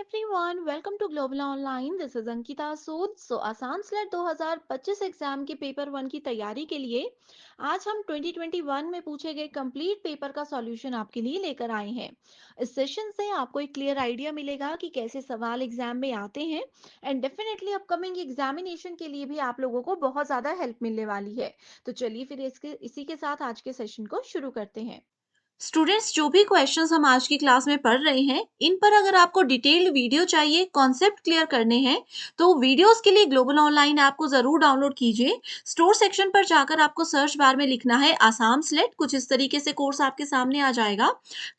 everyone, welcome to Global Online. This is Ankita Sood. आसान slate 2025 exam के paper one की तैयारी के लिए आज हम 2021 में पूछे गए कंप्लीट पेपर का सॉल्यूशन आपके लिए लेकर आए हैं। इस सेशन से आपको एक क्लियर आइडिया मिलेगा कि कैसे सवाल एग्जाम में आते हैं एंड डेफिनेटली अपकमिंग एग्जामिनेशन के लिए भी आप लोगों को बहुत ज़्यादा हेल्प मिलने वाली है। तो चलिए फिर इसी के साथ आज के सेशन को शुरू करते हैं। स्टूडेंट्स, जो भी क्वेश्चंस हम आज की क्लास में पढ़ रहे हैं, इन पर अगर आपको डिटेल्ड वीडियो चाहिए, कॉन्सेप्ट क्लियर करने हैं, तो वीडियोस के लिए ग्लोबल ऑनलाइन ऐप को जरूर डाउनलोड कीजिए। स्टोर सेक्शन पर जाकर आपको सर्च बार में लिखना है आसाम स्लेट। कुछ इस तरीके से कोर्स आपके सामने आ जाएगा।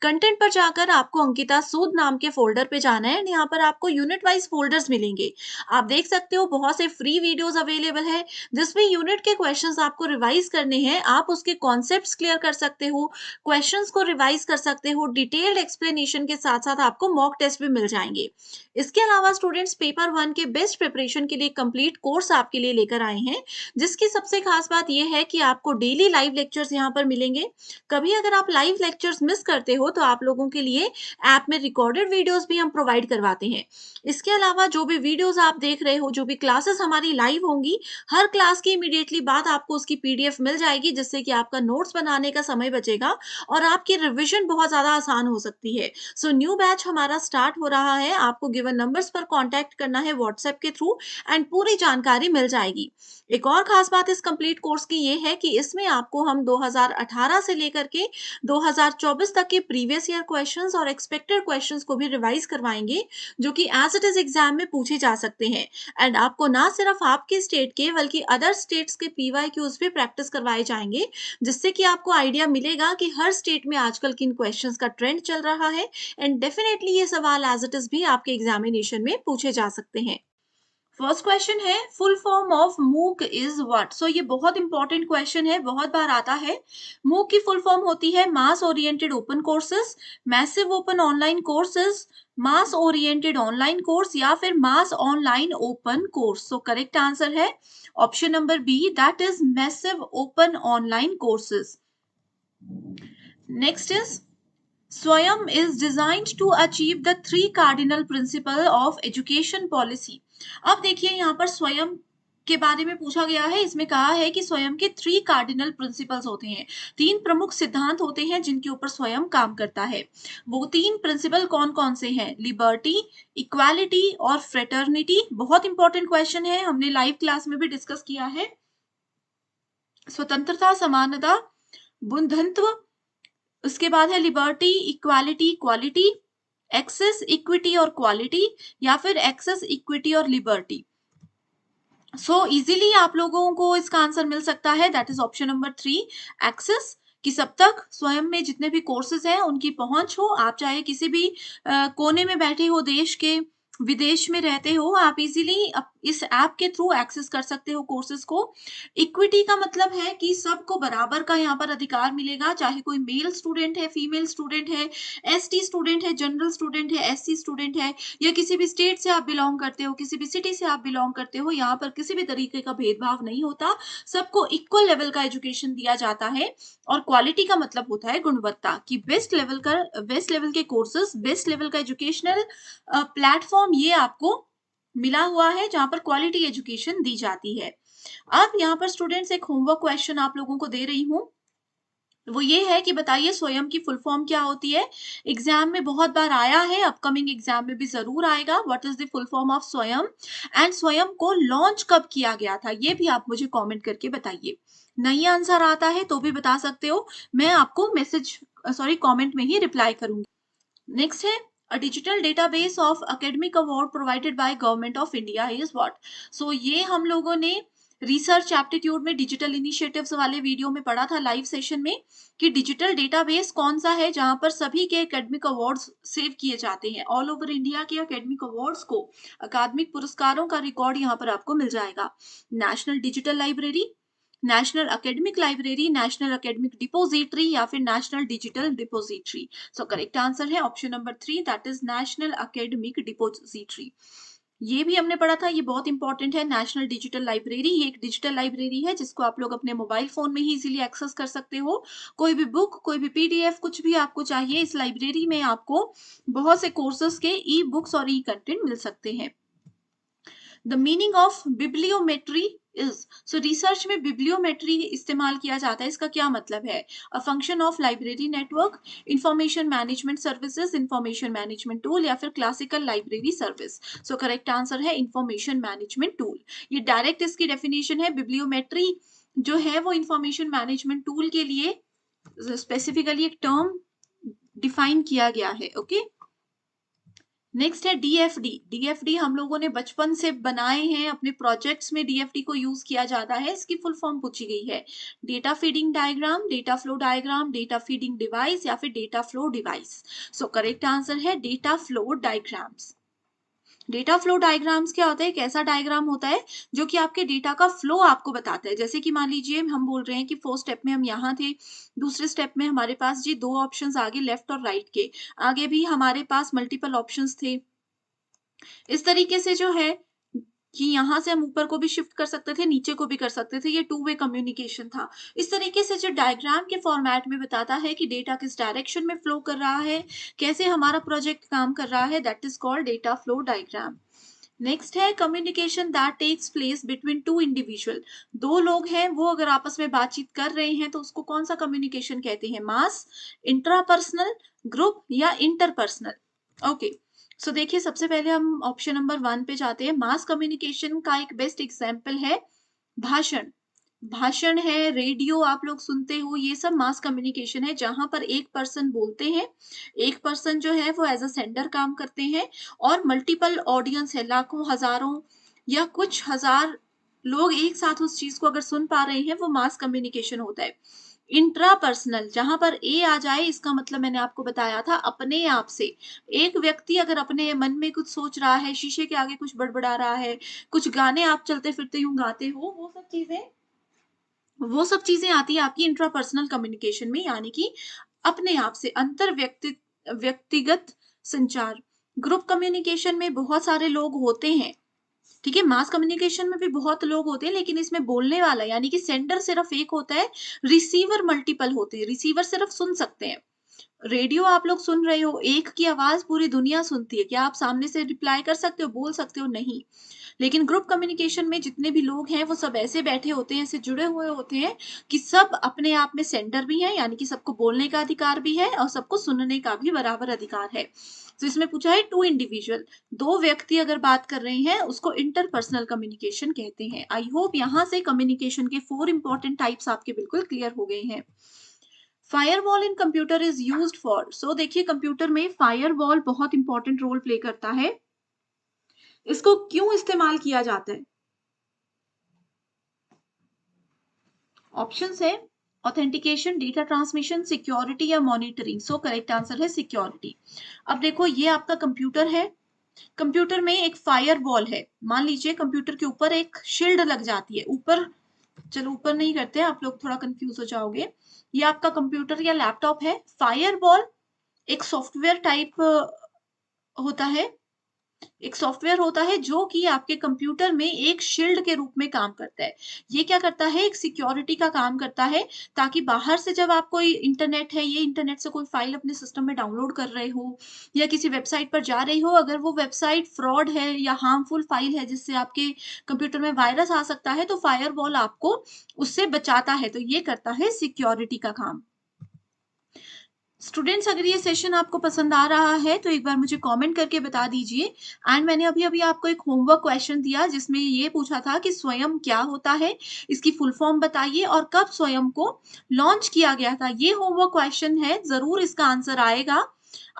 कंटेंट पर जाकर आपको अंकिता सूद नाम के फोल्डर पे जाना है। यहाँ पर आपको यूनिट वाइज फोल्डर्स मिलेंगे। आप देख सकते हो बहुत से फ्री वीडियोज अवेलेबल है, जिसमें यूनिट के क्वेश्चंस आपको रिवाइज करने हैं। आप उसके कॉन्सेप्ट्स क्लियर कर सकते हो, क्वेश्चंस को रिवाइज कर सकते हो। डिटेल्ड एक्सप्लेनेशन के साथ साथ आपको मॉक टेस्ट भी मिल जाएंगे। इसके अलावा स्टूडेंट्स, पेपर वन के बेस्ट प्रिपरेशन के लिए कंप्लीट कोर्स आपके लिए लेकर आए हैं, जिसकी सबसे खास बात यह है कि आपको डेली लाइव लेक्चर्स यहाँ पर मिलेंगे। कभी अगर आप लाइव लेक्चर्स मिस करते हो तो आप लोगों के लिए ऐप में रिकॉर्डेड वीडियोस भी हम प्रोवाइड करवाते हैं। इसके अलावा जो भी वीडियोस आप देख रहे हो, जो भी क्लासेस हमारी लाइव होंगी, हर क्लास की इमीडिएटली बाद आपको उसकी पीडीएफ मिल जाएगी, जिससे कि आपका नोट्स बनाने का समय बचेगा और आपकी रिवीजन बहुत ज़्यादा आसान हो सकती है। सो न्यू बैच हमारा स्टार्ट हो रहा है। आपको गिवन नंबर्स पर कांटेक्ट करना है व्हाट्सएप के थ्रू एंड पूरी जानकारी मिल जाएगी। एक और खास बात इस कंप्लीट कोर्स की ये है कि इसमें आपको हम 2018 से लेकर के 2024 तक के प्रीवियस ईयर क्वेश्चंस और एक्सपेक्टेड क्वेश्चंस को भी रिवाइज करवाएंगे, जो कि एज इट इज एग्जाम में पूछे जा सकते हैं। एंड आपको ना सिर्फ आपके स्टेट के बल्कि अदर स्टेट्स के पीवाईक्यूज भी प्रैक्टिस करवाए जाएंगे, जिससे कि आपको आइडिया मिलेगा कि हर स्टेट में आजकल किन क्वेश्चंस का ट्रेंड चल रहा है। एंड डेफिनेटली ये सवाल एज इट इज भी आपके एग्जामिनेशन में पूछे जा सकते हैं। फर्स्ट क्वेश्चन है, फुल फॉर्म ऑफ मूक इज व्हाट। सो ये बहुत इंपॉर्टेंट क्वेश्चन है, बहुत बार आता है। मूक की फुल फॉर्म होती है mass oriented open courses, massive open online courses, mass oriented online course या फिर mass online open course. So correct answer है option number B, that is massive open online courses. Next is, Swayam is designed to achieve the three cardinal principles of education policy. अब देखिए यहाँ पर स्वयं के बारे में पूछा गया है। इसमें कहा है कि स्वयं के थ्री कार्डिनल प्रिंसिपल्स होते हैं, तीन प्रमुख सिद्धांत होते हैं जिनके ऊपर स्वयं काम करता है। वो तीन प्रिंसिपल कौन कौन से हैं? लिबर्टी, इक्वालिटी और फ्रेटर्निटी। बहुत इंपॉर्टेंट क्वेश्चन है, हमने लाइव क्लास में भी डिस्कस किया है। स्वतंत्रता, समानता, बंधुत्व, उसके बाद है liberty, equality, quality, access, equity और क्वालिटी, या फिर एक्सेस, इक्विटी और लिबर्टी। सो इजीली आप लोगों को इसका आंसर मिल सकता है, that is option number 3, access. कि सब तक स्वयं में जितने भी कोर्सेज हैं उनकी पहुंच हो। आप चाहे किसी भी कोने में बैठे हो, देश के विदेश में रहते हो, आप इजीली इस ऐप के थ्रू एक्सेस कर सकते हो कोर्सेज को। इक्विटी का मतलब है कि सबको बराबर का यहाँ पर अधिकार मिलेगा, चाहे कोई मेल स्टूडेंट है, फीमेल स्टूडेंट है, एसटी स्टूडेंट है, जनरल स्टूडेंट है, एससी स्टूडेंट है, या किसी भी स्टेट से आप बिलोंग करते हो, किसी भी सिटी से आप बिलोंग करते हो। यहाँ पर किसी भी तरीके का भेदभाव नहीं होता, सबको इक्वल लेवल का एजुकेशन दिया जाता है। और क्वालिटी का मतलब होता है गुणवत्ता, कि बेस्ट लेवल के कोर्सेज, बेस्ट लेवल का एजुकेशनल प्लेटफॉर्म ये आपको मिला हुआ है, जहां पर क्वालिटी एजुकेशन दी जाती है। अब यहाँ पर स्टूडेंट्स एक होमवर्क क्वेश्चन आप लोगों को दे रही हूँ। वो ये है कि बताइए स्वयं की फुल फॉर्म क्या होती है। एग्जाम में बहुत बार आया है, अपकमिंग एग्जाम में भी जरूर आएगा। What is the full form of स्वयं, एंड स्वयं को लॉन्च कब किया गया था, ये भी आप मुझे कमेंट करके बताइए। नहीं आंसर आता है तो भी बता सकते हो, मैं आपको कमेंट में ही रिप्लाई करूंगी। नेक्स्ट है, a digital database of academic award provided by government of India is what। सो ये हम लोगों ने रिसर्च एप्टीट्यूड में डिजिटल इनिशिएटिव्स वाले वीडियो में पढ़ा था लाइव सेशन में, कि डिजिटल डेटाबेस कौन सा है जहां पर सभी के एकेडमिक अवार्ड्स सेव किए जाते हैं। ऑल ओवर इंडिया के एकेडमिक अवार्ड्स को, अकादमिक पुरस्कारों का रिकॉर्ड यहाँ पर आपको मिल जाएगा। National digital library, national academic library, national academic depository, या फिर national digital depository. So correct answer है option number 3, that is national academic depository. ये भी हमने पढ़ा था, ये बहुत इंपॉर्टेंट है, नेशनल डिजिटल लाइब्रेरी। ये एक डिजिटल लाइब्रेरी है जिसको आप लोग अपने मोबाइल फोन में ही इजीली एक्सेस कर सकते हो। कोई भी बुक, कोई भी पीडीएफ, कुछ भी आपको चाहिए, इस लाइब्रेरी में आपको बहुत से कोर्सेज के ई बुक्स और ई कंटेंट मिल सकते हैं। The meaning of bibliometry is, so research में बिब्लियोमेट्री इस्तेमाल किया जाता है, इसका क्या मतलब है? A function of library network, information management services, information management tool, या फिर क्लासिकल लाइब्रेरी सर्विस। सो करेक्ट आंसर है इंफॉर्मेशन मैनेजमेंट टूल। ये डायरेक्ट इसकी डेफिनेशन है। बिब्लियोमेट्री जो है वो इंफॉर्मेशन मैनेजमेंट टूल के लिए स्पेसिफिकली एक टर्म डिफाइन किया गया है। ओके, नेक्स्ट है डीएफडी। डीएफडी हम लोगों ने बचपन से बनाए हैं, अपने प्रोजेक्ट्स में डीएफडी को यूज किया जाता है। इसकी फुल फॉर्म पूछी गई है। Data feeding diagram, data flow diagram, data feeding device, या फिर data flow device. So correct answer है data flow diagrams. Data flow diagrams क्या होता है? एक ऐसा डायग्राम होता है जो कि आपके डेटा का फ्लो आपको बताता है। जैसे कि मान लीजिए हम बोल रहे हैं कि फर्स्ट स्टेप में हम यहाँ थे, दूसरे स्टेप में हमारे पास जी दो ऑप्शंस आगे लेफ्ट और राइट के, आगे भी हमारे पास मल्टीपल ऑप्शंस थे। इस तरीके से जो है कि यहाँ से हम ऊपर को भी शिफ्ट कर सकते थे, नीचे को भी कर सकते थे, ये टू वे कम्युनिकेशन था। इस तरीके से जो डायग्राम के फॉर्मेट में बताता है कि डेटा किस डायरेक्शन में फ्लो कर रहा है, कैसे हमारा प्रोजेक्ट काम कर रहा है, that is called data flow diagram. Next है communication that takes place between two individual. दो लोग हैं, वो अगर आपस में बातचीत कर रहे हैं तो उसको कौन सा कम्युनिकेशन कहते हैं? मास, इंट्रापर्सनल, ग्रुप, या इंटरपर्सनल। ओके, सो देखिए सबसे पहले हम ऑप्शन नंबर 1 पे जाते हैं। मास कम्युनिकेशन का एक बेस्ट एग्जाम्पल है भाषण। भाषण है, रेडियो आप लोग सुनते हो, ये सब मास कम्युनिकेशन है, जहां पर एक पर्सन बोलते हैं, एक पर्सन जो है वो एज अ सेंडर काम करते हैं, और मल्टीपल ऑडियंस है, लाखों, हजारों या कुछ हजार लोग एक साथ उस चीज को अगर सुन पा रहे हैं, वो मास कम्युनिकेशन होता है। इंट्रापर्सनल, जहां पर ए आ जाए, इसका मतलब मैंने आपको बताया था अपने आप से। एक व्यक्ति अगर अपने मन में कुछ सोच रहा है, शीशे के आगे कुछ बड़बड़ा रहा है, कुछ गाने आप चलते फिरते यूं गाते हो, वो सब चीजें आती है आपकी इंट्रापर्सनल कम्युनिकेशन में, यानी कि अपने आप से अंतर व्यक्तिगत संचार। ग्रुप कम्युनिकेशन में बहुत सारे लोग होते हैं, ठीक है। मास कम्युनिकेशन में भी बहुत लोग होते हैं, लेकिन इसमें बोलने वाला यानी कि सेंडर सिर्फ एक होता है, रिसीवर मल्टीपल होते हैं। रिसीवर सिर्फ सुन सकते हैं। रेडियो आप लोग सुन रहे हो, एक की आवाज पूरी दुनिया सुनती है, क्या आप सामने से रिप्लाई कर सकते हो, बोल सकते हो? नहीं। लेकिन ग्रुप कम्युनिकेशन में जितने भी लोग हैं वो सब ऐसे बैठे होते हैं, ऐसे जुड़े हुए होते हैं कि सब अपने आप में सेंडर भी हैं, यानी कि सबको बोलने का अधिकार भी है और सबको सुनने का भी बराबर अधिकार है। तो इसमें पूछा है टू इंडिविजुअल, दो व्यक्ति अगर बात कर रहे हैं, उसको इंटरपर्सनल कम्युनिकेशन कहते हैं। आई होप यहाँ से कम्युनिकेशन के 4 इंपॉर्टेंट टाइप्स आपके बिल्कुल क्लियर हो गए हैं। Firewall in computer is used for, so देखिए कंप्यूटर में फायरवॉल बहुत इंपॉर्टेंट रोल प्ले करता है। इसको क्यों इस्तेमाल किया जाता है? ऑप्शंस है ऑथेंटिकेशन, डेटा ट्रांसमिशन, सिक्योरिटी, या मॉनिटरिंग। सो करेक्ट आंसर है सिक्योरिटी। अब देखो ये आपका कंप्यूटर है, कंप्यूटर में एक फायर वॉल है। मान लीजिए कंप्यूटर के ऊपर एक शील्ड लग जाती है, ऊपर, चलो ऊपर नहीं करते, आप लोग थोड़ा कंफ्यूज हो जाओगे। ये आपका कंप्यूटर या लैपटॉप है। फायर वॉल एक सॉफ्टवेयर टाइप होता है, एक सॉफ्टवेयर होता है जो कि आपके कंप्यूटर में एक शील्ड के रूप में काम करता है। ये क्या करता है? एक सिक्योरिटी का काम करता है, ताकि बाहर से जब आप कोई इंटरनेट है, ये इंटरनेट से कोई फाइल अपने सिस्टम में डाउनलोड कर रहे हो या किसी वेबसाइट पर जा रहे हो, अगर वो वेबसाइट फ्रॉड है या हार्मफुल फाइल है जिससे आपके कंप्यूटर में वायरस आ सकता है, तो फायरवॉल आपको उससे बचाता है। तो ये करता है सिक्योरिटी का काम। स्टूडेंट्स अगर ये सेशन आपको पसंद आ रहा है तो एक बार मुझे कमेंट करके बता दीजिए। एंड मैंने अभी अभी आपको एक होमवर्क क्वेश्चन दिया जिसमें ये पूछा था कि स्वयं क्या होता है, इसकी फुल फॉर्म बताइए और कब स्वयं को लॉन्च किया गया था। ये होमवर्क क्वेश्चन है, जरूर इसका आंसर आएगा।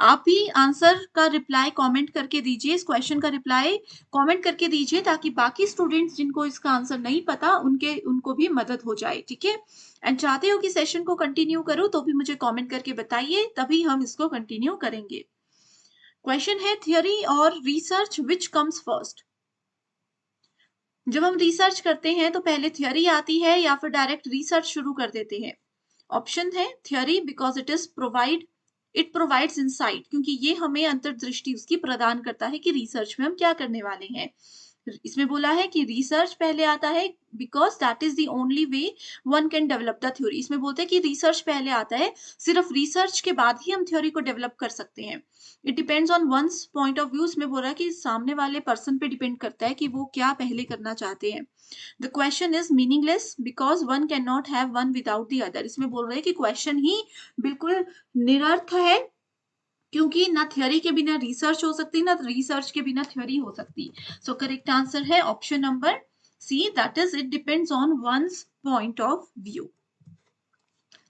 आप भी आंसर का रिप्लाई कमेंट करके दीजिए, इस क्वेश्चन का रिप्लाई कमेंट करके दीजिए, ताकि बाकी स्टूडेंट्स जिनको इसका आंसर नहीं पता उनको भी मदद हो जाए, ठीक है। एंड चाहते हो कि सेशन को कंटिन्यू करूं तो भी मुझे कमेंट करके बताइए, तभी हम इसको कंटिन्यू करेंगे। क्वेश्चन है थियरी और रिसर्च विच कम्स फर्स्ट। जब हम रिसर्च करते हैं तो पहले थियरी आती है या फिर डायरेक्ट रिसर्च शुरू कर देते हैं? ऑप्शन है theory because it is provide it provides insight, क्योंकि ये हमें अंतर्दृष्टि उसकी प्रदान करता है कि रिसर्च में हम क्या करने वाले हैं। इसमें बोला है कि रिसर्च पहले आता है because that is the only way one can develop the theory. इसमें बोलते हैं कि रिसर्च पहले आता है, सिर्फ रिसर्च के बाद ही हम थ्योरी को डेवलप कर सकते हैं। It depends on one's point of view. इसमें बोल रहा है कि सामने वाले पर्सन पे डिपेंड करता है कि वो क्या पहले करना चाहते हैं। The question is meaningless because one can not have one without the other. इसमें बोल रहे हैं कि क्वेश्चन ही बिल्कुल निरर्थ है, क्योंकि ना थ्योरी के बिना रिसर्च हो सकती, ना रिसर्च के बिना थ्योरी हो सकती। सो करेक्ट आंसर है option number C, that is it depends on one's point of view.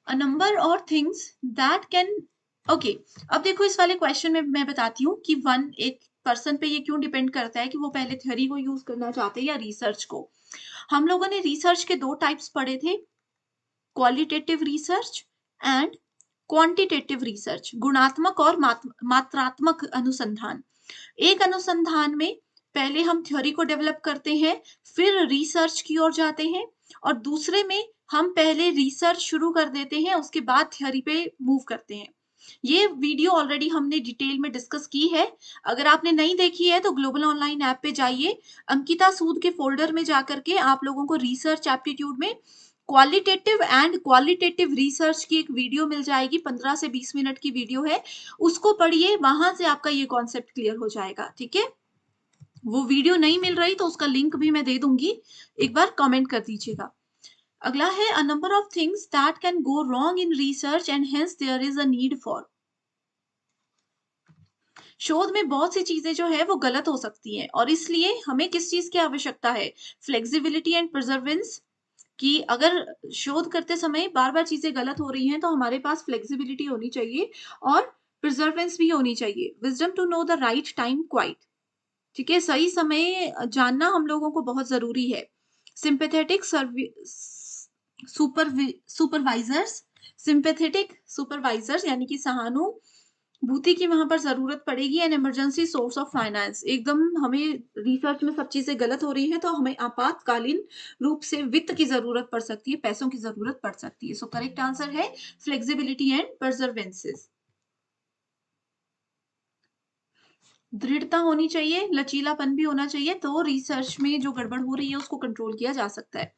A number और थिंग्स दैट कैन, ओके, अब देखो इस वाले क्वेश्चन में मैं बताती हूँ कि वन एक पर्सन पे ये क्यों डिपेंड करता है कि वो पहले थ्योरी को यूज करना चाहते हैं या रिसर्च को। हम लोगों ने रिसर्च के दो टाइप्स पढ़े थे, qualitative research and quantitative research, गुणात्मक और मात्रात्मक अनुसंधान। एक अनुसंधान में पहले हम थ्योरी को डेवलप करते हैं, फिर रिसर्च की ओर जाते हैं, और दूसरे में हम पहले रिसर्च शुरू कर देते हैं, उसके बाद थ्योरी पे मूव करते हैं। ये वीडियो ऑलरेडी हमने डिटेल में डिस्कस की है। अगर आपने नहीं देखी है तो ग्लोबल ऑनलाइन ऐप पे जाइए, अंकिता सूद के फोल्डर में जाकर के आप लोगों को रिसर्च एप्टीट्यूड में क्वालिटेटिव एंड क्वालिटेटिव रिसर्च की एक वीडियो मिल जाएगी, 15 से 20 मिनट की वीडियो है, उसको पढ़िए, वहां से आपका ये कॉन्सेप्ट क्लियर हो जाएगा। ठीक है, वो वीडियो नहीं मिल रही तो उसका लिंक भी मैं दे दूंगी, एक बार कमेंट कर दीजिएगा। अगला है a number of things that can go wrong in research and hence there is a need for. शोध में बहुत सी चीजें जो है वो गलत हो सकती हैं, और इसलिए हमें किस चीज की आवश्यकता है, फ्लेक्सिबिलिटी एंड प्रिजर्वेंस, कि अगर शोध करते समय बार बार चीजें गलत हो रही हैं तो हमारे पास फ्लेक्सिबिलिटी होनी चाहिए और प्रिजर्वेंस भी होनी चाहिए। Wisdom to know the right time quite, ठीक है, सही समय जानना हम लोगों को बहुत जरूरी है। सिंपैथेटिक सुपरवाइजर्स, सिंपैथेटिक सुपरवाइजर्स यानी कि सहानुभूति की वहां पर जरूरत पड़ेगी। An emergency source of finance, एकदम हमें रिसर्च में सब चीजें गलत हो रही है तो हमें आपातकालीन रूप से वित्त की जरूरत पड़ सकती है, पैसों की जरूरत पड़ सकती है। सो करेक्ट आंसर है फ्लेक्सिबिलिटी एंड परजर्वेंसेस। दृढ़ता होनी चाहिए, लचीलापन भी होना चाहिए, तो रिसर्च में जो गड़बड़ हो रही है उसको कंट्रोल किया जा सकता है।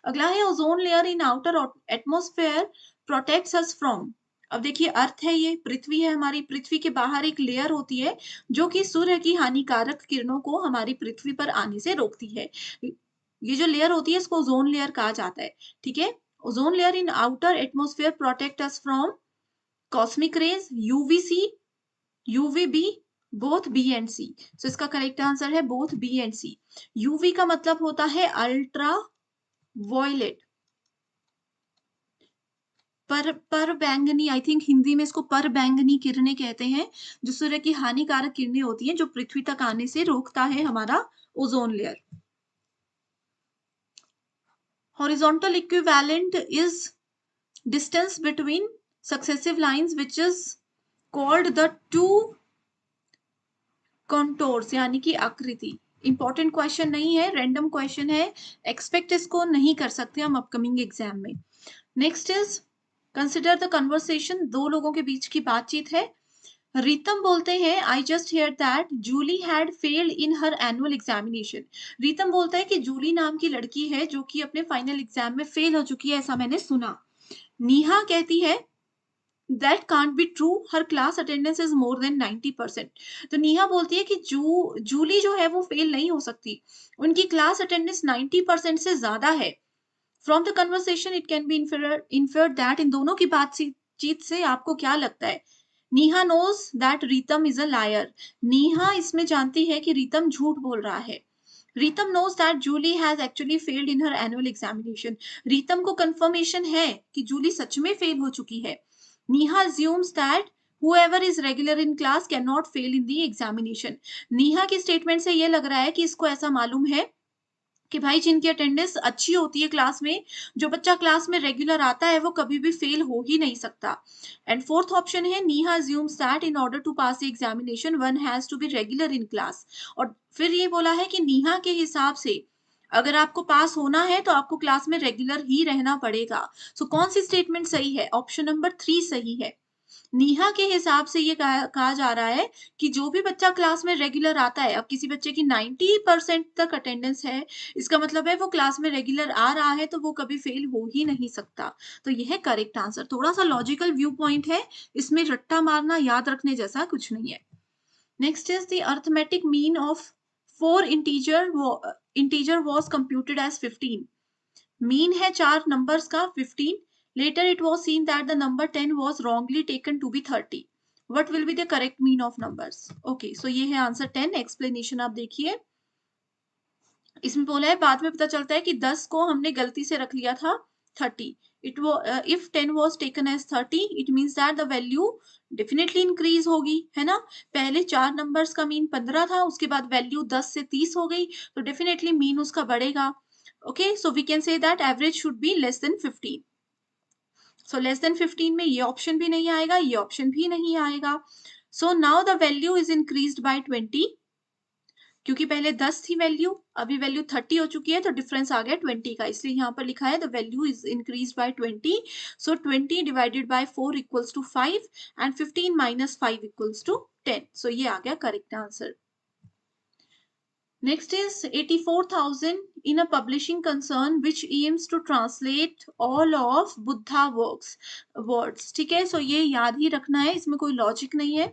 अगला है ozone layer in outer atmosphere protects us from. अब देखिए अर्थ है, ये पृथ्वी है, हमारी पृथ्वी के बाहर एक लेयर होती है जो कि सूर्य की हानिकारक किरणों को हमारी पृथ्वी पर आने से रोकती है। ये जो लेयर होती है इसको ओजोन लेयर कहा जाता है। ठीक है, ozone layer in outer atmosphere protect us from cosmic rays, UVC, UVB, both B and C. So इसका करेक्ट आंसर है both B and C. UV का मतलब होता है अल्ट्रा वॉयलेट, पर बैंगनी, आई थिंक हिंदी में इसको पर बैंगनी किरणें कहते हैं, जो सूर्य की हानिकारक किरणें होती हैं जो पृथ्वी तक आने से रोकता है हमारा ozone layer. Horizontal equivalent is distance between successive lines which is called the two contours, यानी कि आकृति। इंपॉर्टेंट क्वेश्चन नहीं है, रैंडम क्वेश्चन है, एक्सपेक्ट इसको नहीं कर सकते हम अपकमिंग एग्जाम में। Next is consider the conversation, दो लोगों के बीच की बातचीत है। रीतम बोलते हैं I just hear that Julie had failed in her annual examination. Ritam बोलता है कि जूली नाम की लड़की है जो कि अपने फाइनल एग्जाम में फेल हो चुकी है, ऐसा मैंने सुना। नीहा कहती है that can't be true, her class attendance is more than 90%। तो नेहा बोलती है कि जूली जो है वो फेल नहीं हो सकती, उनकी क्लास अटेंडेंस 90% से ज्यादा है। From the conversation it can be inferred that, इन दोनों की बातचीत से आपको क्या लगता है? Neha knows that Ritam is a liar, Neha इसमें जानती है कि रीतम झूठ बोल रहा है। Ritam knows that Julie has actually failed in her annual examination. Ritam को कंफर्मेशन है कि जूली सच में फेल हो चुकी है। Neha assumes that whoever is regular in class cannot fail in the examination. Neha की स्टेटमेंट से ये लग रहा है कि इसको ऐसा मालूम है कि भाई जिनकी अटेंडेंस अच्छी होती है क्लास में, जो बच्चा क्लास में रेगुलर आता है वो कभी भी फेल हो ही नहीं सकता। एंड फोर्थ ऑप्शन है Neha assumes that in order to pass the examination one has to be regular in class। और फिर ये बोला है कि नेहा के हिसाब से अगर आपको पास होना है तो आपको क्लास में रेगुलर ही रहना पड़ेगा। सो कौन सी स्टेटमेंट सही है? ऑप्शन नंबर 3 सही है। नीहा के हिसाब से ये कहा जा रहा है कि जो भी बच्चा क्लास में रेगुलर आता है, अब किसी बच्चे की 90% तक अटेंडेंस है, इसका मतलब है वो क्लास में रेगुलर आ रहा है, तो वो कभी फेल हो ही नहीं सकता। तो ये है करेक्ट आंसर। थोड़ा सा लॉजिकल व्यू पॉइंट है, इसमें रट्टा मारना याद रखने जैसा कुछ नहीं है। Next is the arithmetic mean of 4 integer was computed as 15। Mean है 4 नंबर्स का 15। Later it was seen that the number 10 was wrongly taken to be 30. What will be the correct mean of numbers? Okay, so ये है answer 10। Explanation आप देखिए, इसमें बोला है बाद में पता चलता है कि 10 को हमने गलती से रख लिया था 30। if 10 was taken as 30, it means that the value definitely increase होगी, है ना। पहले 4 नंबर्स का मीन 15 था, उसके बाद वैल्यू 10 से 30 हो गई, तो डेफिनेटली मीन उसका बढ़ेगा। Okay, so we can say that average should be less than 15। So less than 15 में ये ऑप्शन भी नहीं आएगा, ये ऑप्शन भी नहीं आएगा। So now the value is increased by 20, क्योंकि पहले 10 थी वैल्यू, अभी वैल्यू 30 हो चुकी है, तो डिफरेंस आ गया 20 का, इसलिए यहाँ पर लिखा है the value is increased by 20। So 20 divided by 4 equals to 5 and 15 minus 5 equals to 10। सो ये आ गया correct answer. Next is 84,000 in a publishing concern which aims to translate all of Buddha words। ठीक है, सो ये याद ही रखना है, इसमें कोई लॉजिक नहीं है।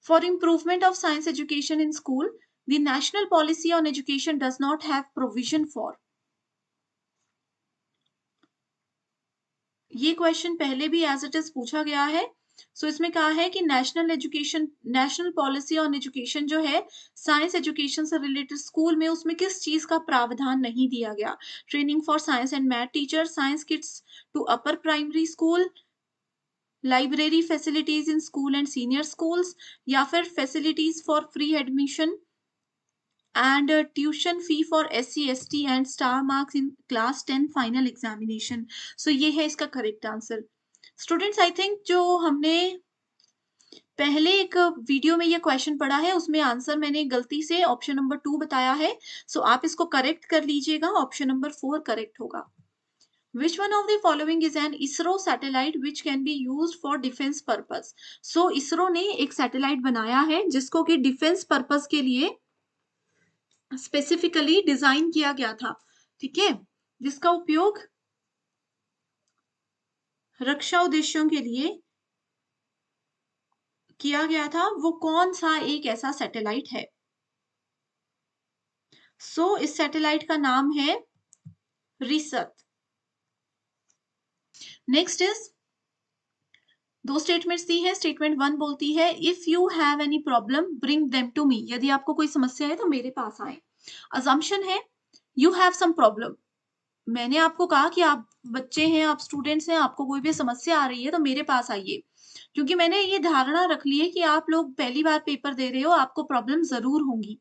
For improvement of science education in school, the national policy on education does not have provision for। ये क्वेश्चन पहले भी एज इट इज पूछा गया है। सो इसमें कहा है कि नेशनल पॉलिसी ऑन एजुकेशन जो है साइंस एजुकेशन से रिलेटेड स्कूल में, उसमें किस चीज का प्रावधान नहीं दिया गया। Training for science and math teacher, science kits to upper primary school, library facilities in school and senior schools, या फिर facilities for free admission and tuition fee for SC ST and star marks in class 10 final examination। so ये है इसका correct answer. Students I think जो हमने पहले एक video में ये क्वेश्चन पढ़ा है, उसमें आंसर मैंने गलती से ऑप्शन नंबर 2 बताया है, सो आप इसको करेक्ट कर लीजिएगा, ऑप्शन नंबर 4 करेक्ट होगा। Which one of the following is an ISRO satellite which can be used for defense purpose? so ISRO ने एक सैटेलाइट बनाया है जिसको कि डिफेंस पर्पस के लिए स्पेसिफिकली डिजाइन किया गया था, ठीक है, जिसका उपयोग रक्षा उद्देश्यों के लिए किया गया था। वो कौन सा एक ऐसा सैटेलाइट है? सो इस सैटेलाइट का नाम है रिसत। नेक्स्ट इज दो स्टेटमेंट्स दी है। स्टेटमेंट 1 बोलती है if you have any problem bring them to me, यदि आपको कोई समस्या है तो मेरे पास आए। अजम्पशन है यू हैव सम प्रॉब्लम, मैंने आपको कहा कि आप बच्चे हैं, आप स्टूडेंट्स हैं, आपको कोई भी समस्या आ रही है तो मेरे पास आइए, क्योंकि मैंने ये धारणा रख ली है कि आप लोग पहली बार पेपर दे रहे हो, आपको प्रॉब्लम जरूर होंगी।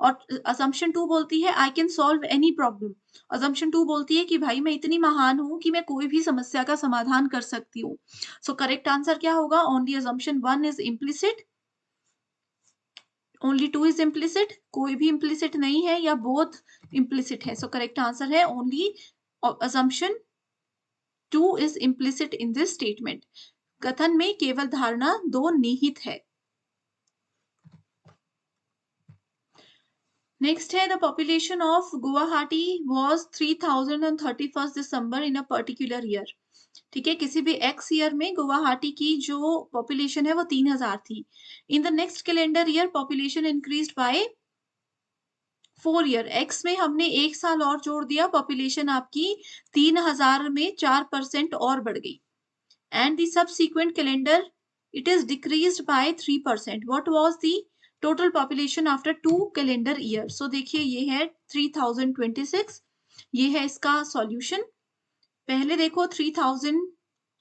और असम्पशन 2 बोलती है I can solve any problem. Assumption 2 बोलती है कि भाई मैं इतनी महान हूं कि मैं कोई भी समस्या का समाधान कर सकती हूँ। सो करेक्ट आंसर क्या होगा? Only assumption 1 is implicit, only 2 is implicit, कोई भी इम्प्लिसिट नहीं है, या बोथ इम्प्लिसिट है। सो करेक्ट आंसर है only assumption 2 is implicit in this statement। कथन में केवल धारणा 2 निहित है। नेक्स्ट है the population of Guwahati was 3000 on 31st December in a particular year. ठीक है, किसी भी एक्स ईयर में गुवाहाटी की जो पॉपुलेशन है वो 3000 थी। In the next calendar year population increased by 4 year, x में हमने एक साल और जोड़ दिया, पॉपुलेशन आपकी 3000 में 4% और बढ़ गई। And the subsequent calendar it is decreased by 3%। What was the total population after 2 calendar year? So देखिए ये है 3026, ये है इसका सॉल्यूशन। पहले देखो 3000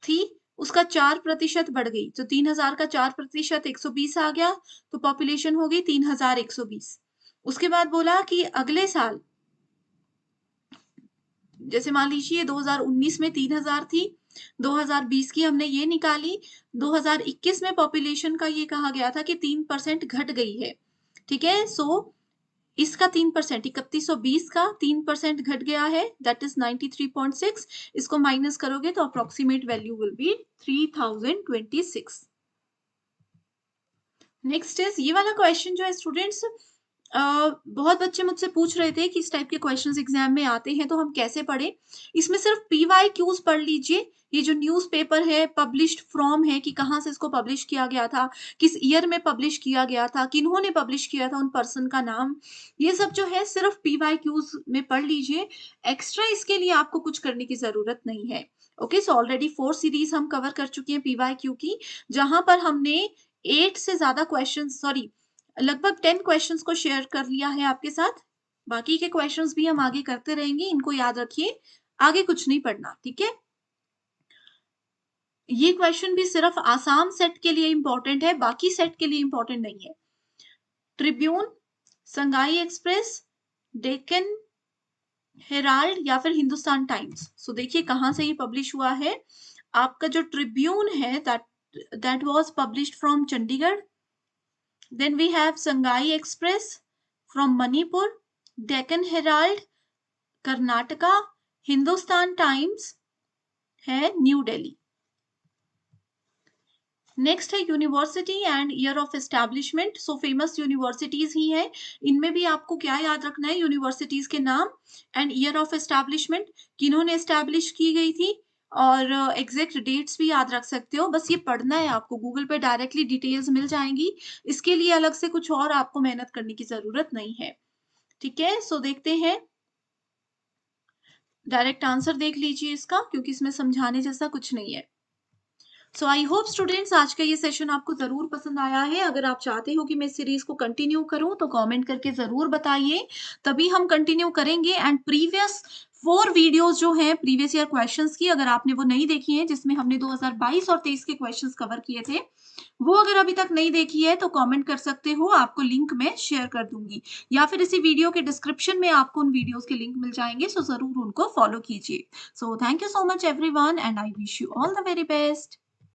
थी, उसका 4% बढ़ गई, तो 3000 का 4% 120 आ गया, तो पॉपुलेशन हो गई 3120। उसके बाद बोला कि अगले साल, जैसे मान लीजिए 2019 में 3000 थी, 2020 की हमने ये निकाली, 2021 में पॉपुलेशन का ये कहा गया था कि 3% घट गई है। ठीक है, सो इसका 3%, 3120 का 3% घट गया है, दैट इज 93.6। इसको माइनस करोगे तो approximate value will be 3026। Next is ये वाला क्वेश्चन जो है स्टूडेंट्स, बहुत बच्चे मुझसे पूछ रहे थे कि इस टाइप के क्वेश्चंस एग्जाम में आते हैं तो हम कैसे पढ़े। इसमें सिर्फ पीवाई क्यूज पढ़ लीजिए। ये जो न्यूज़पेपर है, पब्लिश्ड फ्रॉम है कि कहाँ से इसको पब्लिश किया गया था, किस ईयर में पब्लिश किया गया था, किन्होंने पब्लिश किया था, उन पर्सन का नाम, ये सब जो है सिर्फ पीवाई क्यूज में पढ़ लीजिए। एक्स्ट्रा इसके लिए आपको कुछ करने की जरूरत नहीं है। ओके, सो ऑलरेडी 4 सीरीज हम कवर कर चुके हैं पीवाई क्यू की, जहां पर हमने 8 से ज्यादा क्वेश्चन, सॉरी लगभग 10 क्वेश्चंस को शेयर कर लिया है आपके साथ। बाकी के क्वेश्चंस भी हम आगे करते रहेंगे, इनको याद रखिए, आगे कुछ नहीं पढ़ना, ठीक है। ये क्वेश्चन भी सिर्फ आसाम सेट के लिए इंपॉर्टेंट है, बाकी सेट के लिए इंपॉर्टेंट नहीं है। Tribune, Sangai express, Deccan Herald या फिर हिंदुस्तान टाइम्स। सो देखिए कहां से ये पब्लिश हुआ है। आपका जो ट्रिब्यून है that was published from Chandigarh. Then we have Sangai Express from Manipur, Deccan Herald, Karnataka, Hindustan Times है न्यू दिल्ली। नेक्स्ट है university and year of establishment. So famous universities ही हैं, इनमें भी आपको क्या याद रखना है, यूनिवर्सिटीज के नाम एंड ईयर ऑफ एस्टैब्लिशमेंट, किन्होंने एस्टैब्लिश की गई थी, और एग्जैक्ट डेट्स भी याद रख सकते हो। बस ये पढ़ना है आपको, गूगल पे डायरेक्टली डिटेल्स मिल जाएंगी, इसके लिए अलग से कुछ और आपको मेहनत करने की जरूरत नहीं है, ठीक है। सो देखते हैं, डायरेक्ट आंसर देख लीजिए इसका, क्योंकि इसमें समझाने जैसा कुछ नहीं है। सो आई होप स्टूडेंट्स आज का ये सेशन आपको जरूर पसंद आया है। अगर आप चाहते हो कि मैं इस सीरीज को कंटिन्यू करूं तो कमेंट करके जरूर बताइए, तभी हम कंटिन्यू करेंगे। एंड प्रीवियस 4 वीडियोस जो हैं प्रीवियस ईयर क्वेश्चंस की, अगर आपने वो नहीं देखी है, जिसमें हमने 2022 और 23 के क्वेश्चंस कवर किए थे, वो अगर अभी तक नहीं देखी है तो कमेंट कर सकते हो, आपको लिंक मैं शेयर कर दूंगी, या फिर इसी वीडियो के डिस्क्रिप्शन में आपको उन वीडियोस के लिंक मिल जाएंगे। सो जरूर उनको फॉलो कीजिए। So thank you so much everyone and I wish you all the very best.